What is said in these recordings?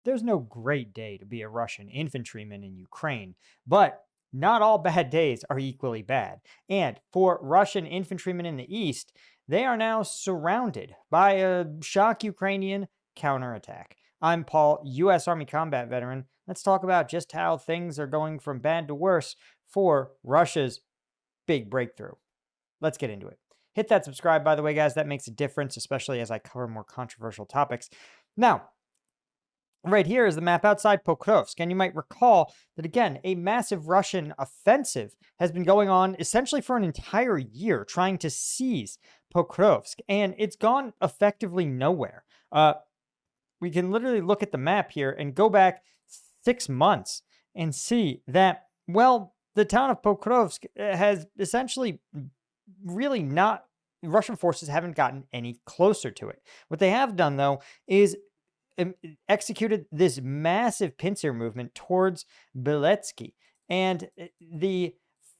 there's no great day to be a Russian infantryman in Ukraine, but not all bad days are equally bad. And for Russian infantrymen in the east, they are now surrounded by a shock Ukrainian counterattack. I'm Paul, U.S. Army combat veteran. Let's talk about just how things are going from bad to worse for Russia's big breakthrough. Let's get into it. Hit that subscribe, by the way, guys. That makes a difference, especially as I cover more controversial topics. Now, right here is the map outside Pokrovsk, and you might recall that, again, a massive Russian offensive has been going on essentially for an entire year, trying to seize Pokrovsk, and it's gone effectively nowhere. We can literally look at the map here and go back 6 months and see that, well, the town of Pokrovsk has essentially really not, Russian forces haven't gotten any closer to it. What they have done, though, is executed this massive pincer movement towards Beletsky. And the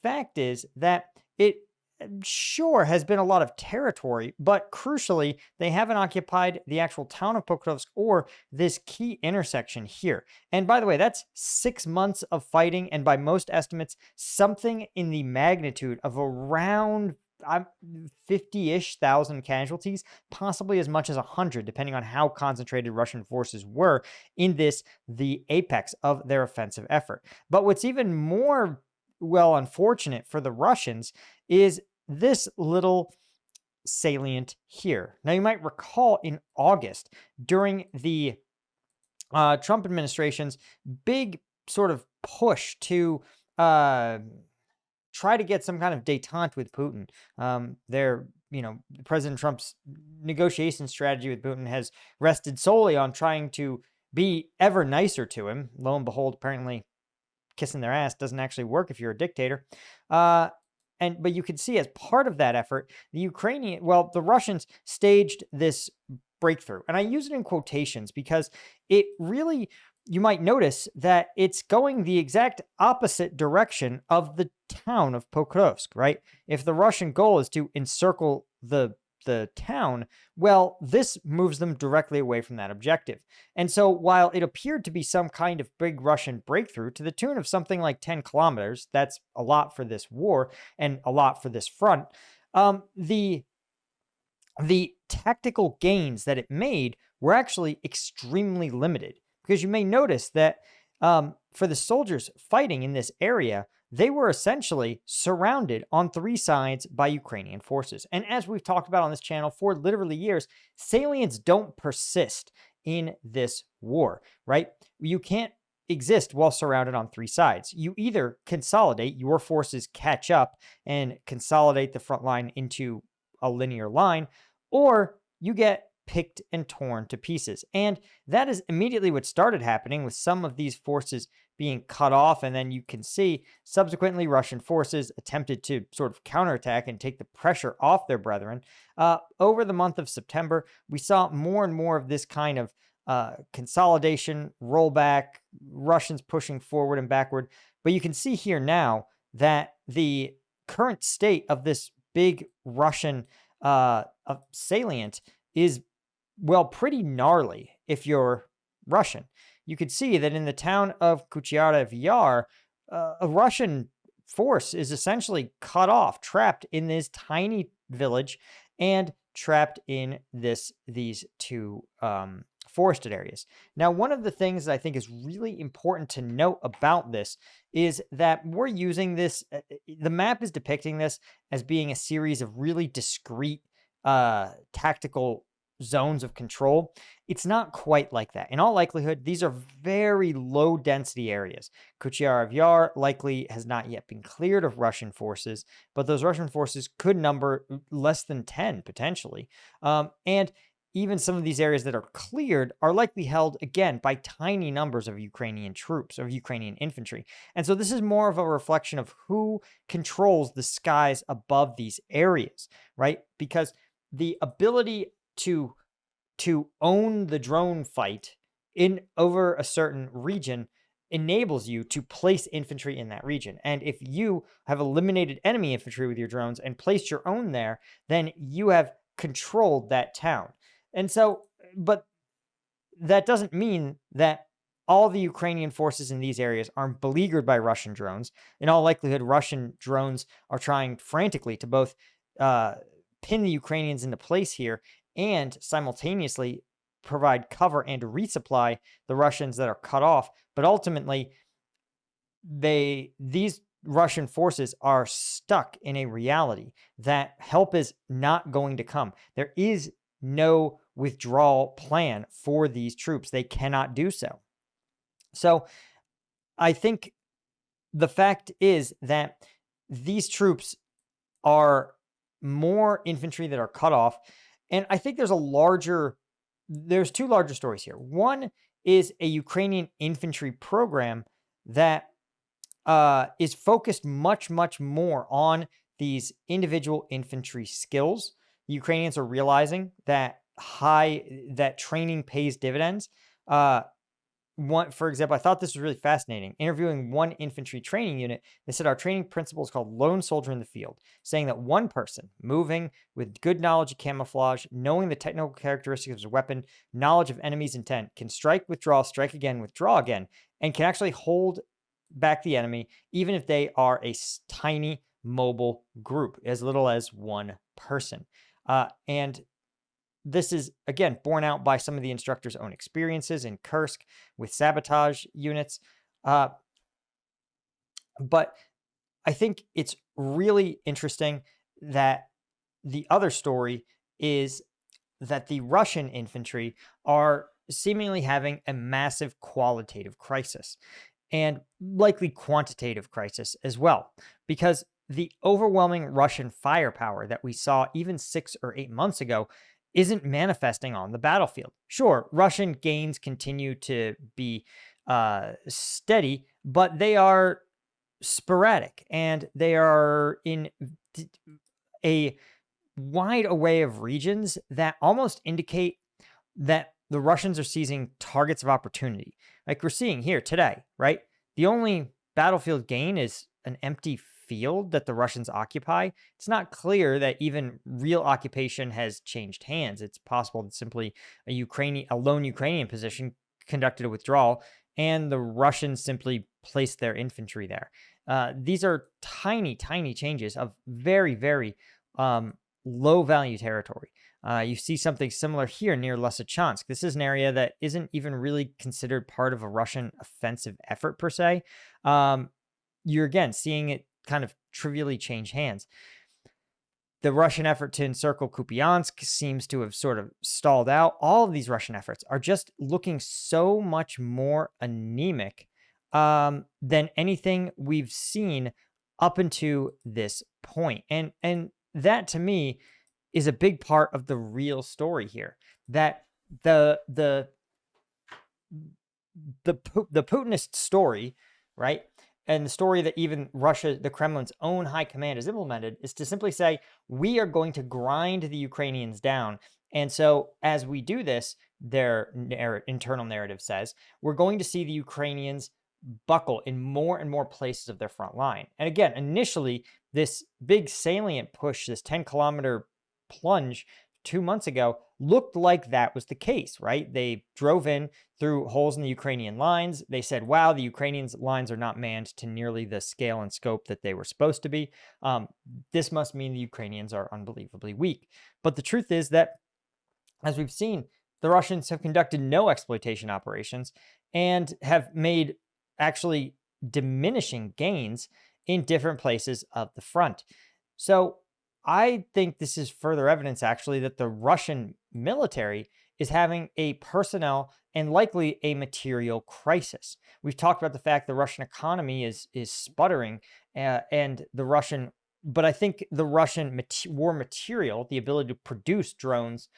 fact is that it sure has been a lot of territory, but crucially, they haven't occupied the actual town of Pokrovsk or this key intersection here. And by the way, that's 6 months of fighting, and by most estimates, something in the magnitude of around 50-ish thousand casualties, possibly as much as 100, depending on how concentrated Russian forces were in this, the apex of their offensive effort. But what's even more, well, unfortunate for the Russians is this little salient here. Now, you might recall in August, during the Trump administration's big sort of push to try to get some kind of detente with Putin. President Trump's negotiation strategy with Putin has rested solely on trying to be ever nicer to him. Lo and behold, apparently kissing their ass doesn't actually work if you're a dictator. But you can see, as part of that effort, the Russians staged this breakthrough. And I use it in quotations because it really, you might notice that it's going the exact opposite direction of the town of Pokrovsk, right? If the Russian goal is to encircle the town, well, this moves them directly away from that objective. And so while it appeared to be some kind of big Russian breakthrough to the tune of something like 10 kilometers, that's a lot for this war and a lot for this front, the tactical gains that it made were actually extremely limited. Because you may notice that for the soldiers fighting in this area, they were essentially surrounded on three sides by Ukrainian forces. And as we've talked about on this channel for literally years, salients don't persist in this war, right? You can't exist while surrounded on three sides. You either consolidate, your forces catch up and consolidate the front line into a linear line, or you get picked and torn to pieces. And that is immediately what started happening, with some of these forces being cut off. And then you can see subsequently Russian forces attempted to sort of counterattack and take the pressure off their brethren. Over the month of September, we saw more and more of this kind of consolidation, rollback, Russians pushing forward and backward. But you can see here now that the current state of this big Russian salient is, well, pretty gnarly if you're Russian. You could see that in the town of Kuchyarev Yar, a Russian force is essentially cut off, trapped in this tiny village, and trapped in these two forested areas. Now, one of the things that I think is really important to note about this is that we're using this, the map is depicting this as being a series of really discrete tactical zones of control. It's not quite like that. In all likelihood, these are very low density areas. Kuchyarev Yar likely has not yet been cleared of Russian forces, but those Russian forces could number less than 10 potentially. And even some of these areas that are cleared are likely held, again, by tiny numbers of Ukrainian troops, or Ukrainian infantry. And so this is more of a reflection of who controls the skies above these areas, right? Because the ability to own the drone fight in over a certain region enables you to place infantry in that region. And if you have eliminated enemy infantry with your drones and placed your own there, then you have controlled that town. And so, but that doesn't mean that all the Ukrainian forces in these areas are beleaguered by Russian drones. In all likelihood, Russian drones are trying frantically to both uh, pin the Ukrainians into place here and simultaneously provide cover and resupply the Russians that are cut off. But ultimately, these Russian forces are stuck in a reality that help is not going to come. There is no withdrawal plan for these troops. They cannot do so. So I think the fact is that these troops are more infantry that are cut off. And I think there's two larger stories here. One is a Ukrainian infantry program that is focused much, much more on these individual infantry skills. The Ukrainians are realizing that training pays dividends. For example, I thought this was really fascinating. Interviewing one infantry training unit, they said our training principle is called lone soldier in the field, saying that one person moving with good knowledge of camouflage, knowing the technical characteristics of a weapon, knowledge of enemy's intent, can strike, withdraw, strike again, withdraw again, and can actually hold back the enemy, even if they are a tiny mobile group, as little as one person. And this is, again, borne out by some of the instructors' own experiences in Kursk with sabotage units. But I think it's really interesting that the other story is that the Russian infantry are seemingly having a massive qualitative crisis and likely quantitative crisis as well, because the overwhelming Russian firepower that we saw even 6 or 8 months ago isn't manifesting on the battlefield. Sure, Russian gains continue to be steady, but they are sporadic and they are in a wide array of regions that almost indicate that the Russians are seizing targets of opportunity. Like we're seeing here today, right? The only battlefield gain is an empty field that the Russians occupy. It's not clear that even real occupation has changed hands. It's possible that simply a lone Ukrainian position conducted a withdrawal and the Russians simply placed their infantry there. These are tiny, tiny changes of very, very low value territory. You see something similar here near Lysychansk. This is an area that isn't even really considered part of a Russian offensive effort per se. You're again seeing it kind of trivially change hands. The Russian effort to encircle Kupiansk seems to have sort of stalled out. All of these Russian efforts are just looking so much more anemic than anything we've seen up until this point. And that to me is a big part of the real story here. That the Putinist story, right? And the story that even Russia, the Kremlin's own high command has implemented is to simply say, we are going to grind the Ukrainians down. And so as we do this, their internal narrative says, we're going to see the Ukrainians buckle in more and more places of their front line. And again, initially, this big salient push, this 10-kilometer plunge 2 months ago, looked like that was the case, right? They drove in through holes in the Ukrainian lines. They said, wow, the Ukrainians' lines are not manned to nearly the scale and scope that they were supposed to be. This must mean the Ukrainians are unbelievably weak. But the truth is that, as we've seen, the Russians have conducted no exploitation operations and have made actually diminishing gains in different places of the front. So I think this is further evidence, actually, that the Russian military is having a personnel and likely a material crisis. We've talked about the fact the Russian economy is sputtering, but I think the Russian war material, the ability to produce drones,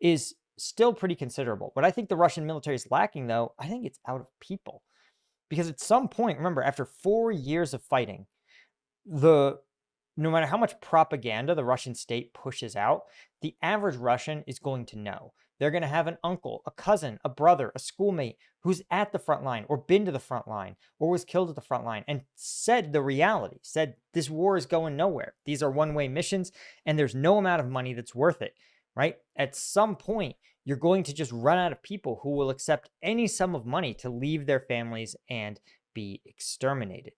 is still pretty considerable. What I think the Russian military is lacking, though, I think it's out of people. Because at some point, remember, after 4 years of fighting, no matter how much propaganda the Russian state pushes out, the average Russian is going to know. They're going to have an uncle, a cousin, a brother, a schoolmate who's at the front line or been to the front line or was killed at the front line and said the reality, said this war is going nowhere. These are one-way missions and there's no amount of money that's worth it, right? At some point, you're going to just run out of people who will accept any sum of money to leave their families and be exterminated.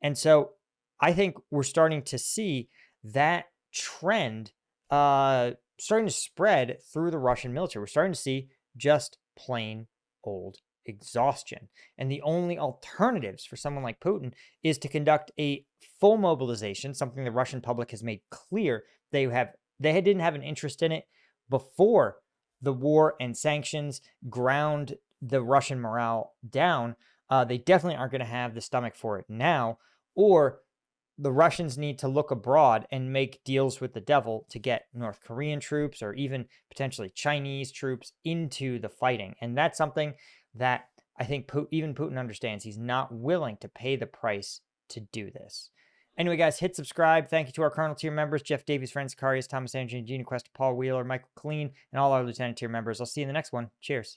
And so I think we're starting to see that trend starting to spread through the Russian military. We're starting to see just plain old exhaustion. And the only alternatives for someone like Putin is to conduct a full mobilization, something the Russian public has made clear they didn't have an interest in it before the war and sanctions ground the Russian morale down. They definitely aren't going to have the stomach for it now, or the Russians need to look abroad and make deals with the devil to get North Korean troops or even potentially Chinese troops into the fighting. And that's something that I think even Putin understands. He's not willing to pay the price to do this. Anyway, guys, hit subscribe. Thank you to our Colonel tier members, Jeff Davies, Francis Karius, Thomas Andrew, Gina Quest, Paul Wheeler, Michael Clean, and all our Lieutenant tier members. I'll see you in the next one. Cheers.